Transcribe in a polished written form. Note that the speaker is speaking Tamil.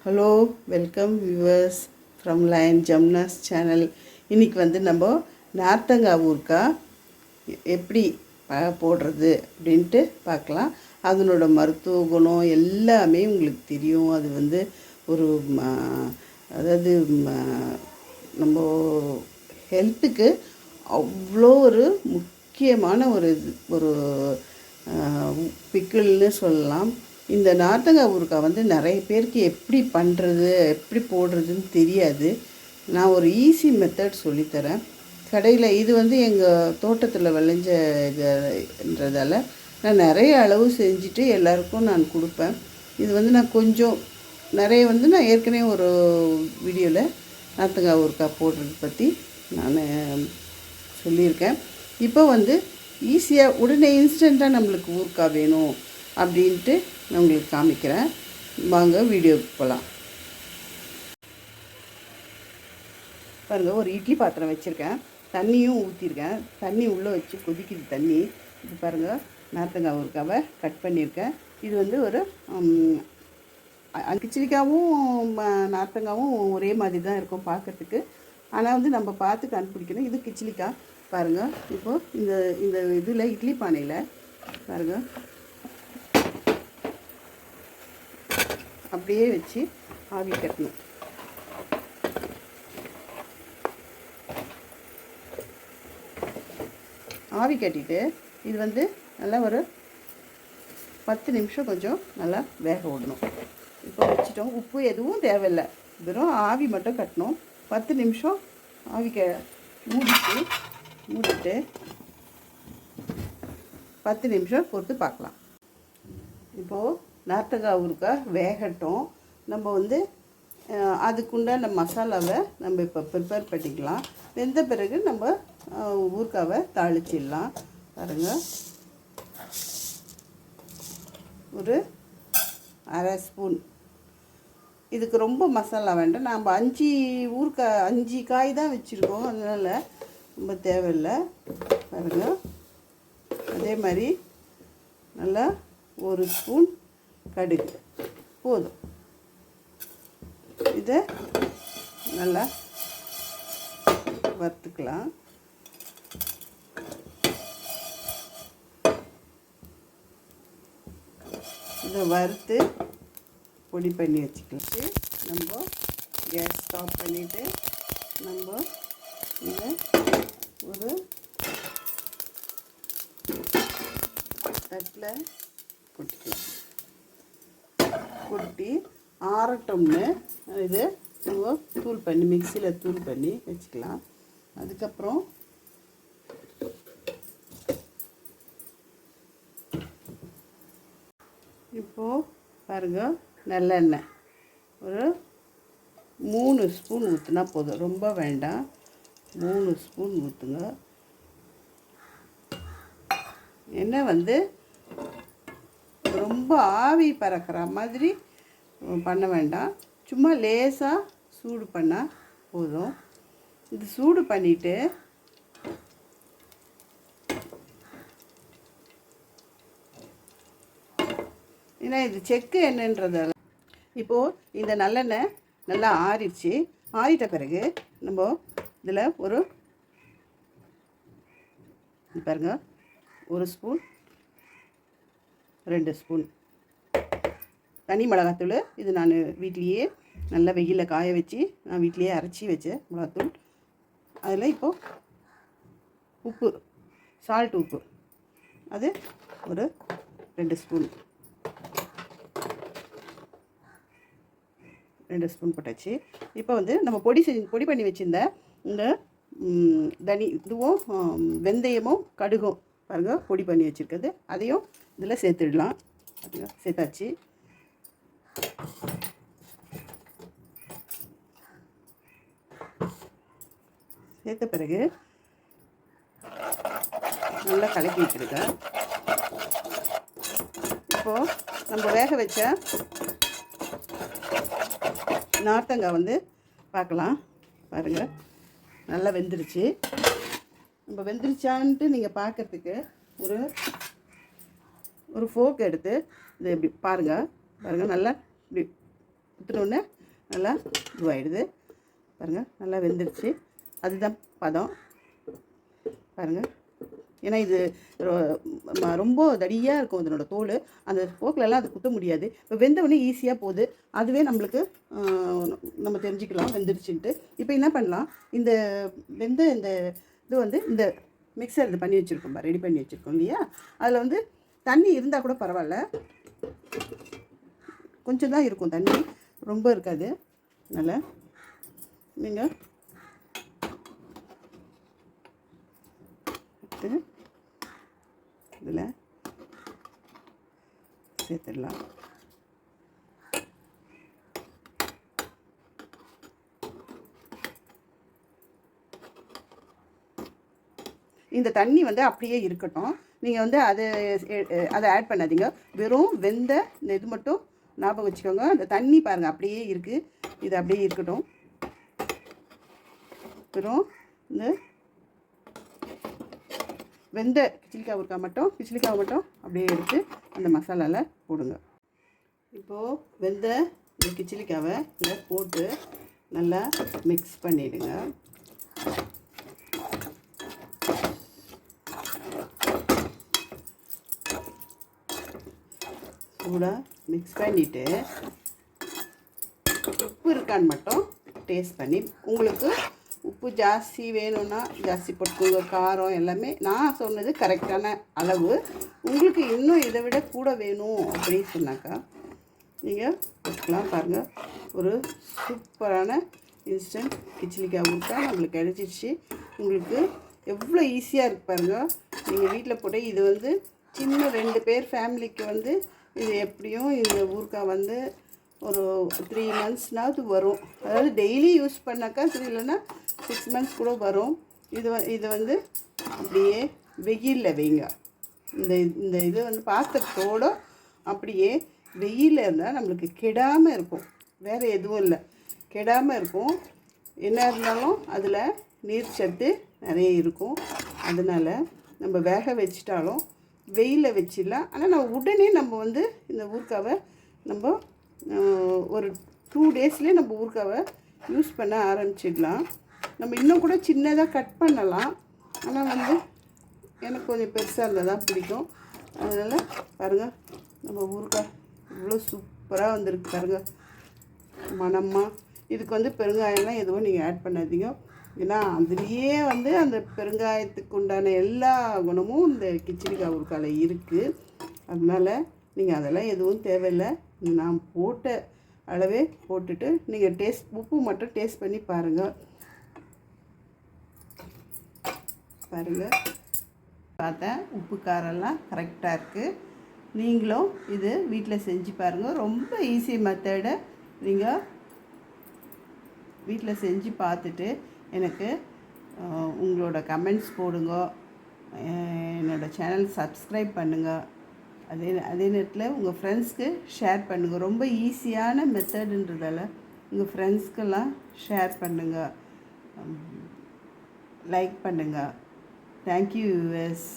Hello, welcome viewers from lion ஜம்னாஸ் சேனல். இன்றைக்கி வந்து நம்ம நார்த்தங்காய் ஊறுகாய் எப்படி போடுறது அப்படின்ட்டு பார்க்கலாம். அதனோட மருத்துவ குணம் எல்லாமே உங்களுக்கு தெரியும். அது வந்து ஒரு அதாவது நம்ம ஹெல்த்துக்கு அவ்வளோ ஒரு முக்கியமான ஒரு பிக்கிள்னு சொல்லலாம். இந்த நார்த்தங்காய் ஊறுகாய் வந்து நிறைய பேருக்கு எப்படி பண்ணுறது எப்படி போடுறதுன்னு தெரியாது. நான் ஒரு ஈஸி மெத்தட் சொல்லித்தரேன். கடையில் இது வந்து எங்கள் தோட்டத்தில் விளைஞ்ச இதுன்றதால நான் நிறைய அளவு செஞ்சுட்டு எல்லாருக்கும் நான் கொடுப்பேன். இது வந்து நான் கொஞ்சம் நிறைய வந்து நான் ஏற்கனவே ஒரு வீடியோவில் நார்த்தங்காய் ஊறுகாய் போடுறது பற்றி நான் சொல்லியிருக்கேன். இப்போ வந்து ஈஸியாக உடனே இன்ஸ்டண்ட்டாக நம்மளுக்கு ஊறுகாய் வேணும் அப்படின்ட்டு நான் உங்களுக்கு காமிக்கிறேன். வாங்க வீடியோவுக்கு போகலாம். பாருங்கள், ஒரு இட்லி பாத்திரம் வச்சுருக்கேன், தண்ணியும் ஊற்றிருக்கேன். தண்ணி உள்ளே வச்சு கொதிக்குது தண்ணி. இது பாருங்கள், நார்த்தங்காய் ஊறுகாவை கட் பண்ணியிருக்கேன். இது வந்து ஒரு கிச்சிலிக்காவும் நார்த்தங்காவும் ஒரே மாதிரி தான் இருக்கும் பார்க்குறதுக்கு. ஆனால் வந்து நம்ம பார்த்து கண்டுபிடிக்கணும். இது கிச்சிலிக்காய். பாருங்கள், இப்போது இந்த இதில் இட்லி பானையில் பாருங்கள் அப்படியே வச்சு ஆவி கட்டணும். ஆவி கட்டிட்டு இது வந்து நல்லா ஒரு 10 நிமிஷம் கொஞ்சம் நல்லா வேக விடணும். இப்போ வச்சுட்டோம். உப்பு எதுவும் தேவையில்லை, வெறும் ஆவி மட்டும் கட்டணும். 10 நிமிஷம் ஆவி மூடிட்டு 10 நிமிஷம் பொறுத்து பார்க்கலாம். இப்போது நார்த்தங்காய் ஊறுகாய் வேகட்டும். நம்ம வந்து அதுக்குண்டான மசாலாவை நம்ம இப்போ ப்ரிப்பேர் பண்ணிக்கலாம். வெந்த பிறகு நம்ம ஊறுகாவை தாளிச்சிடலாம். பாருங்கள், ஒரு அரை ஸ்பூன். இதுக்கு ரொம்ப மசாலா வேண்டாம். நம்ம 5 காய் தான் வச்சுருக்கோம், அதனால் ரொம்ப தேவையில்லை. பாருங்கள், அதே மாதிரி நல்லா ஒரு ஸ்பூன் கடுகு போதும். இதை நல்லா வறுத்துக்கலாம். இதை வறுத்து பொடி பண்ணி வச்சுக்கிட்டு நம்ம கேஸ் ஸ்டாப் பண்ணிவிட்டு நம்ம இதை ஒரு தட்டில் கொட்டி ஆறட்டோம்னு இது நம்ம தூள் பண்ணி மிக்சியில் தூள் பண்ணி வச்சுக்கலாம். அதுக்கப்புறம் இப்போது பாருங்கள், நல்லெண்ணெய் ஒரு 3 ஸ்பூன் ஊற்றினா போதும், ரொம்ப வேண்டாம். 3 ஸ்பூன் ஊற்றுங்க. எண்ணெய் வந்து ரொம்ப ஆவி பறக்கிற மாதிரி பண்ண வேண்டாம், சும்மா லேசாக சூடு பண்ணால் போதும். இது சூடு பண்ணிவிட்டு ஏன்னா இது செக்கு எண்ணெய்ன்றதால இப்போது இந்த நல்லெண்ணெய் நல்லா ஆறிடுச்சு. ஆறிட்ட பிறகு நம்ம இதில் ஒரு பாருங்க, 1 ஸ்பூன் 2 ஸ்பூன் தனி மிளகாத்தூள். இது நான் வீட்லேயே நல்லா வெயிலில் காய வச்சு நான் வீட்லேயே அரைச்சி வச்ச மிளகாத்தூள். அதில் இப்போது உப்பு, சால்ட் உப்பு, அது ஒரு 2 ஸ்பூன் போட்டாச்சு. இப்போ வந்து நம்ம பொடி பண்ணி வச்சுருந்த இந்த இதுவும் வெந்தயமும் கடுகும் பாருங்கள் பொடி பண்ணி வச்சுருக்கிறது, அதையும் இதில் சேர்த்துடலாம். சேர்த்தாச்சு. சேர்த்த பிறகு நல்லா கலக்கி விட்டுருங்க. இப்போது நம்ம வேக வச்ச நார்த்தங்காய் வந்து பார்க்கலாம். பாருங்கள், நல்லா வெந்துருச்சு. நம்ம வெந்துருச்சான்ட்டு நீங்கள் பார்க்குறதுக்கு ஒரு ஃபோக் எடுத்து இதை இப்படி பாருங்கள் நல்லா இப்படி ஊற்றினோடனே நல்லா இதுவாகிடுது பாருங்கள். நல்லா வெந்துடுச்சு. அதுதான் பதம் பாருங்கள். ஏன்னா இது ரொம்ப தடியாக இருக்கும் இதனோட தோல். அந்த போக்கிலெல்லாம் அது குத்த முடியாது. இப்போ வெந்தவுடனே ஈஸியாக போகுது. அதுவே நம்மளுக்கு நம்ம தெரிஞ்சுக்கலாம் வெந்துடுச்சுன்ட்டு. இப்போ என்ன பண்ணலாம், இந்த வெந்த இந்த இது வந்து இந்த மிக்சர் இது பண்ணி வச்சுருக்கோம், ரெடி பண்ணி வச்சுருக்கோம் இல்லையா, அதில் வந்து தண்ணி இருந்தால் கூட பரவாயில்ல, கொஞ்சம் தான் இருக்கும் தண்ணி, ரொம்ப இருக்காது. அதனால் நீங்கள் இதில் சேர்த்துடலாம். இந்த தண்ணி வந்து அப்படியே இருக்கட்டும். நீங்கள் வந்து அதை ஆட் பண்ணாதீங்க. வெறும் வெந்த இந்த இது மட்டும் ஞாபகம் வச்சுக்கோங்க. அந்த தண்ணி பாருங்கள் அப்படியே இருக்குது. இது அப்படியே இருக்கட்டும். வெறும் இந்த வெந்த கிச்சிலிக்காவை மட்டும் அப்படியே எடுத்து அந்த மசாலாவில் போடுங்க. இப்போது வெந்த இந்த கிச்சிலிக்காவை இதில் போட்டு நல்லா மிக்ஸ் பண்ணிவிடுங்க. சூடாக மிக்ஸ் பண்ணிவிட்டு உப்பு இருக்கான்னு மட்டும் டேஸ்ட் பண்ணி, உங்களுக்கு உப்பு ஜாஸ்தி வேணும்னா ஜாஸ்தி போட்டுக்கோங்க. காரம் எல்லாமே நான் சொன்னது கரெக்டான அளவு. உங்களுக்கு இன்னும் இதை விட கூட வேணும் அப்படின்னு சொன்னாக்கா நீங்கள் போட்டுக்கலாம். பாருங்கள், ஒரு சூப்பரான இன்ஸ்டன்ட் கிச்சிலிக்காய் ஊறுக்கா நம்மளுக்கு கிடச்சிடுச்சு. உங்களுக்கு எவ்வளோ ஈஸியாக இருக்குது பாருங்கள். நீங்கள் வீட்டில் போட்டு இது வந்து சின்ன 2 பேர் ஃபேமிலிக்கு வந்து இது எப்படியும் இந்த ஊறுக்காய் வந்து ஒரு 3 monthsனாவது வரும். அதாவது டெய்லி யூஸ் பண்ணாக்கா 3 இல்லைன்னா 6 months கூட வரும். இது வந்து அப்படியே வெயிலில் வைங்க. இந்த இது வந்து பாத்திரத்தோடு அப்படியே வெயிலில் இருந்தால் நம்மளுக்கு கெடாமல் இருக்கும். வேறு எதுவும் இல்லை, கெடாமல் இருக்கும். என்ன இருந்தாலும் அதில் நீர் சத்து நிறைய இருக்கும். அதனால் நம்ம வேக வச்சிட்டாலும் வெயிலில் வச்சிடலாம். ஆனால் உடனே நம்ம வந்து இந்த ஊறுக்காவை நம்ம ஒரு 2 daysலேயே நம்ம ஊறுக்காவை யூஸ் பண்ண ஆரம்பிச்சிடலாம். நம்ம இன்னும் கூட சின்னதாக கட் பண்ணலாம். ஆனால் வந்து எனக்கு கொஞ்சம் பெருசாக இருந்தால் தான் பிடிக்கும். அதனால் பாருங்கள், நம்ம ஊறுக்காய் இவ்வளோ சூப்பராக வந்திருக்கு பாருங்கள், மணமாக. இதுக்கு வந்து பெருங்காயம்லாம் எதுவும் நீங்கள் ஆட் பண்ணாதீங்க. ஏன்னா அதுலேயே வந்து அந்த பெருங்காயத்துக்கு உண்டான எல்லா குணமும் இந்த கிச்சிலிக்காய் ஊறுக்காயில் இருக்குது. அதனால் நீங்கள் அதெல்லாம் எதுவும் தேவையில்லை. நான் போட்ட அளவே போட்டுட்டு நீங்கள் உப்பு மட்டும் டேஸ்ட் பண்ணி பாருங்கள். பார்த்தேன், உப்பு காரெல்லாம் கரெக்டாக இருக்குது. நீங்களும் இது வீட்டில் செஞ்சு பாருங்கள். ரொம்ப ஈஸி மெத்தடு. நீங்கள் வீட்டில் செஞ்சு பார்த்துட்டு எனக்கு உங்களோட கமெண்ட்ஸ் போடுங்க. என்னோடய சேனல் சப்ஸ்கிரைப் பண்ணுங்கள். அதே நேரத்தில் உங்கள் ஃப்ரெண்ட்ஸ்க்கு ஷேர் பண்ணுங்கள். ரொம்ப ஈஸியான மெத்தடுன்றதால உங்கள் ஃப்ரெண்ட்ஸ்க்கெல்லாம் ஷேர் பண்ணுங்கள், லைக் பண்ணுங்கள். Thank you US.